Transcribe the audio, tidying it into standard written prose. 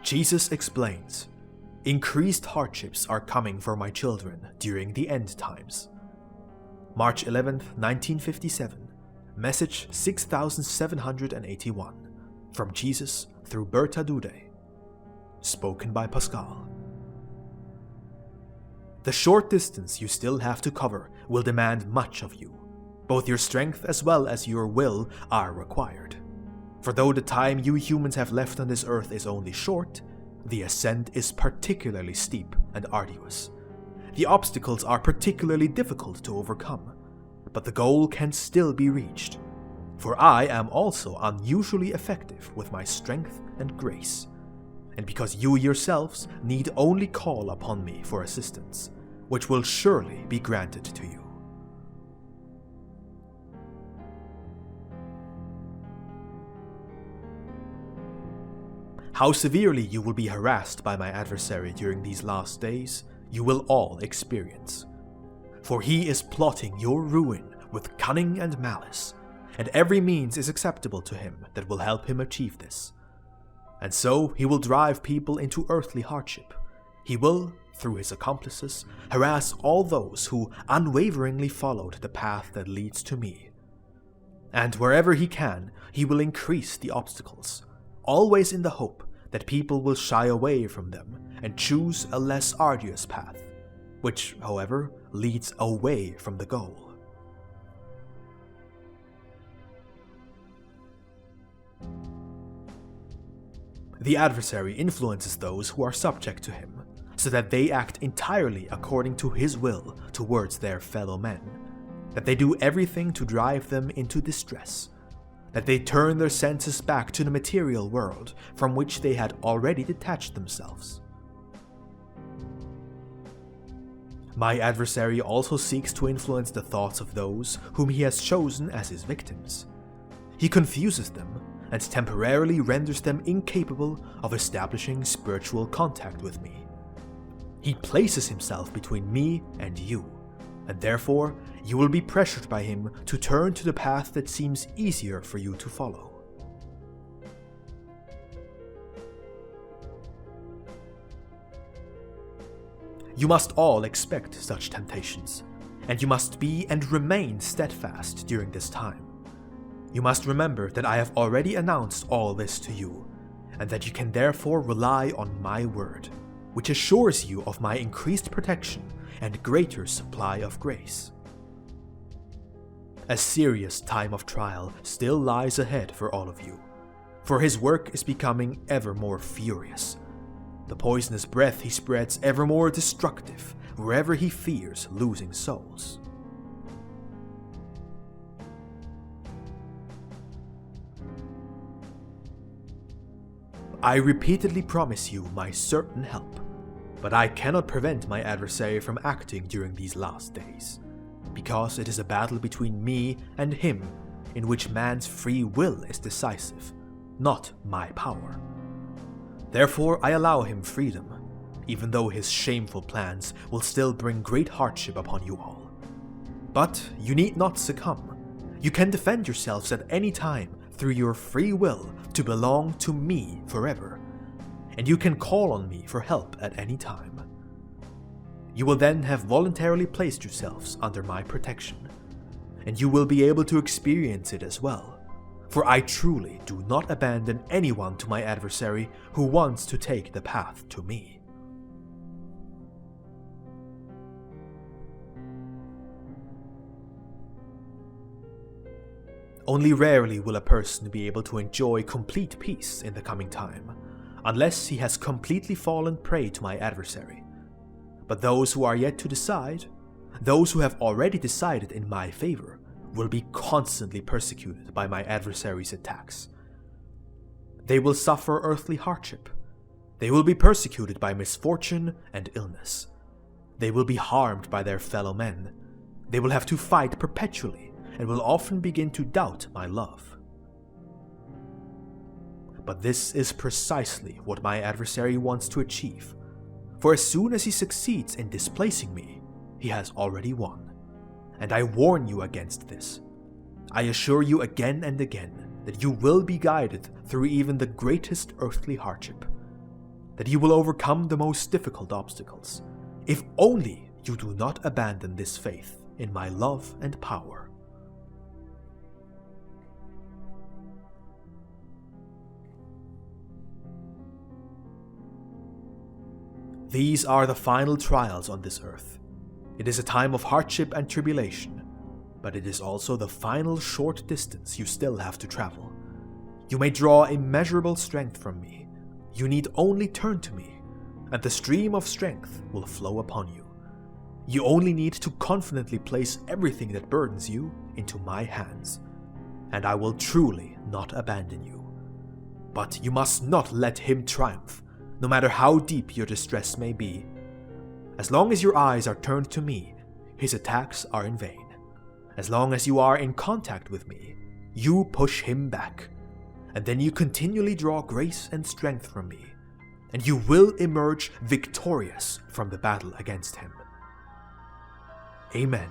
Jesus explains, increased hardships are coming for my children during the end times. March 11th, 1957, message 6781, from Jesus through Bertha Dudde, spoken by Pascal. The short distance you still have to cover will demand much of you. Both your strength as well as your will are required. For though the time you humans have left on this earth is only short, the ascent is particularly steep and arduous. The obstacles are particularly difficult to overcome, but the goal can still be reached. For I am also unusually effective with my strength and grace, and because you yourselves need only call upon me for assistance, which will surely be granted to you. How severely you will be harassed by my adversary during these last days, you will all experience. For he is plotting your ruin with cunning and malice, and every means is acceptable to him that will help him achieve this. And so he will drive people into earthly hardship. He will, through his accomplices, harass all those who unwaveringly followed the path that leads to me. And wherever he can, he will increase the obstacles, always in the hope that people will shy away from them and choose a less arduous path, which, however, leads away from the goal. The adversary influences those who are subject to him, so that they act entirely according to his will towards their fellow men, that they do everything to drive them into distress, that they turn their senses back to the material world from which they had already detached themselves. My adversary also seeks to influence the thoughts of those whom he has chosen as his victims. He confuses them and temporarily renders them incapable of establishing spiritual contact with me. He places himself between me and you, and therefore you will be pressured by him to turn to the path that seems easier for you to follow. You must all expect such temptations, and you must be and remain steadfast during this time. You must remember that I have already announced all this to you, and that you can therefore rely on my word, which assures you of my increased protection and greater supply of grace. A serious time of trial still lies ahead for all of you, for his work is becoming ever more furious. The poisonous breath he spreads ever more destructive wherever he fears losing souls. I repeatedly promise you my certain help, but I cannot prevent my adversary from acting during these last days, because it is a battle between me and him in which man's free will is decisive, not my power. Therefore I allow him freedom, even though his shameful plans will still bring great hardship upon you all. But you need not succumb. You can defend yourselves at any time through your free will to belong to me forever, and you can call on me for help at any time. You will then have voluntarily placed yourselves under my protection, and you will be able to experience it as well, for I truly do not abandon anyone to my adversary who wants to take the path to me. Only rarely will a person be able to enjoy complete peace in the coming time, unless he has completely fallen prey to my adversary. But those who are yet to decide, those who have already decided in my favor, will be constantly persecuted by my adversary's attacks. They will suffer earthly hardship. They will be persecuted by misfortune and illness. They will be harmed by their fellow men. They will have to fight perpetually and will often begin to doubt my love. But this is precisely what my adversary wants to achieve, for as soon as he succeeds in displacing me, he has already won. And I warn you against this. I assure you again and again that you will be guided through even the greatest earthly hardship. that you will overcome the most difficult obstacles, if only you do not abandon this faith in my love and power. These are the final trials on this earth. It is a time of hardship and tribulation, but it is also the final short distance you still have to travel. You may draw immeasurable strength from me. You need only turn to me, and the stream of strength will flow upon you. You only need to confidently place everything that burdens you into my hands, and I will truly not abandon you. But you must not let him triumph, no matter how deep your distress may be. As long as your eyes are turned to me, his attacks are in vain. As long as you are in contact with me, you push him back, and then you continually draw grace and strength from me, and you will emerge victorious from the battle against him. Amen.